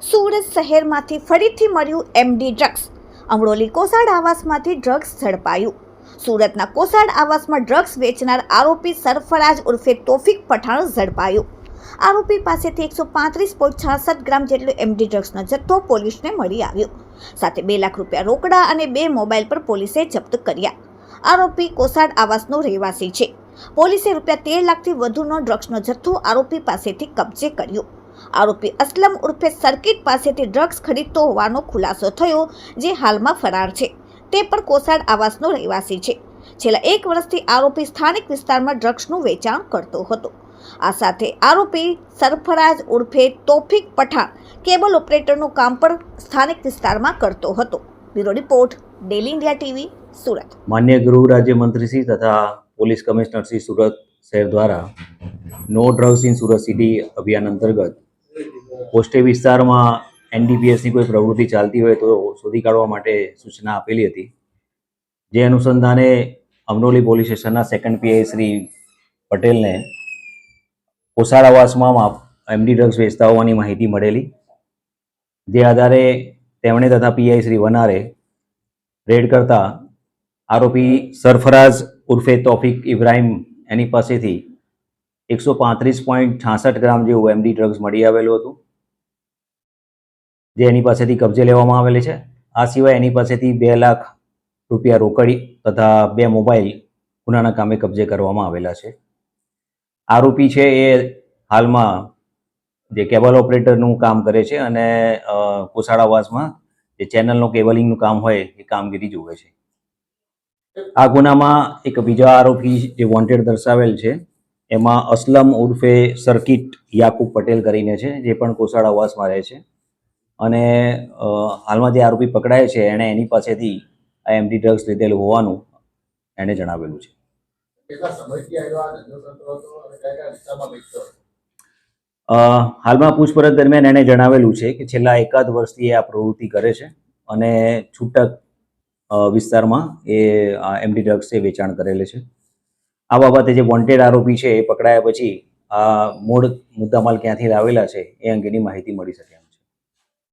સુરત શહેરમાંથી ફરીથી મળ્યું એમડી ડ્રગ્સ. અમરોલી કોસાડ આવાસમાંથી ડ્રગ્સ ઝડપાયું. સુરતના કોસાડ આવાસમાં ડ્રગ્સ વેચનાર આરોપી સરફરાજ ઉર્ફે તોફિક પઠાણ ઝડપાયો. આરોપી પાસેથી 135.66 ગ્રામ જેટલો એમડી ડ્રગ્સનો જથ્થો પોલીસને મળી આવ્યો. સાથે 2 લાખ રૂપિયા રોકડા અને 2 મોબાઈલ પર પોલીસે જપ્ત કર્યા. આરોપી કોસાડ આવાસનો રહેવાસી છે. પોલીસે રૂપિયા 13 લાખથી વધુનો ડ્રગ્સનો જથ્થો આરોપી પાસેથી કબજે કર્યો. આરોપી અસલમ ઉર્ફે સર્કિટ પાસેથી ડ્રગ્સ ખરીદતો હોવાનો ખુલાસો થયો, જે હાલમાં ફરાર છે. તે પણ કોસાડ આવાસનો રહેવાસી છે. છેલ્લા 1 વર્ષથી આરોપી સ્થાનિક વિસ્તારમાં ડ્રગ્સનું વેચાણ કરતો હતો. આ સાથે આરોપી સરફરાજ ઉર્ફે તોફિક પઠાણ કેબલ ઓપરેટરનું કામ પણ સ્થાનિક વિસ્તારમાં કરતો હતો. Bureau report, daily India TV, Surat. માન્ય ગૃહ રાજ્યમંત્રી શ્રી તથા પોલીસ કમિશનર શ્રી સુરત શહેર દ્વારા no drugs in Surat city અભિયાન અંતર્ગત પોસ્ટે વિસ્તારમાં એનડીપીએસની કોઈ પ્રવૃત્તિ ચાલતી હોય તો શોધી કાઢવા માટે સૂચના આપેલી હતી. જે અનુસંધાને અમરોલી પોલીસ સ્ટેશનના સેકન્ડ પીઆઈ શ્રી પટેલને કોસાડ આવાસમાં એમડી ડ્રગ્સ વેચતા હોવાની માહિતી મળેલી. જે આધારે તેમણે તથા પીઆઈ શ્રી વનારે રેડ કરતા આરોપી સરફરાજ ઉર્ફે તોફિક ઇબ્રાહિમ એની પાસેથી 135.66 ગ્રામ જેવું એમડી ડ્રગ્સ મળી આવેલું હતું, જે એની પાસેથી કબજે લેવામાં આવેલી છે. આ સિવાય એની પાસેથી 2 લાખ રૂપિયા રોકડી તથા 2 મોબાઈલ ગુનાના કામે કબજે કરવામાં આવેલા છે. આરોપી છે એ હાલમાં જે કેબલ ઓપરેટરનું કામ કરે છે અને કોસાડ આવાસમાં જે ચેનલનું કેબલિંગનું કામ હોય એ કામગીરી જુએ છે. આ ગુનામાં એક બીજા આરોપી જે વોન્ટેડ દર્શાવેલ છે એમાં અસલમ ઉર્ફે સર્કિટ યાકુબ પટેલ કરીને છે, જે પણ કોસાડ આવાસમાં રહે છે. અને હાલમાં જે આરોપી પકડાય છે એણે એની પાસેથી આ એમડી ડ્રગ્સ લીધેલું હોવાનું એણે જણાવેલું છે. હાલમાં પૂછપરછ દરમિયાન એણે જણાવેલું છે કે છેલ્લા 1 વર્ષથી આ પ્રવૃત્તિ કરે છે અને છૂટક વિસ્તારમાં એ એમડી ડ્રગ્સ વેચાણ કરેલે છે. આ બાબતે જે વોન્ટેડ આરોપી છે એ પકડાયા પછી આ મૂળ મુદ્દામાલ ક્યાંથી લાવેલા છે એ અંગેની માહિતી મળી શકે.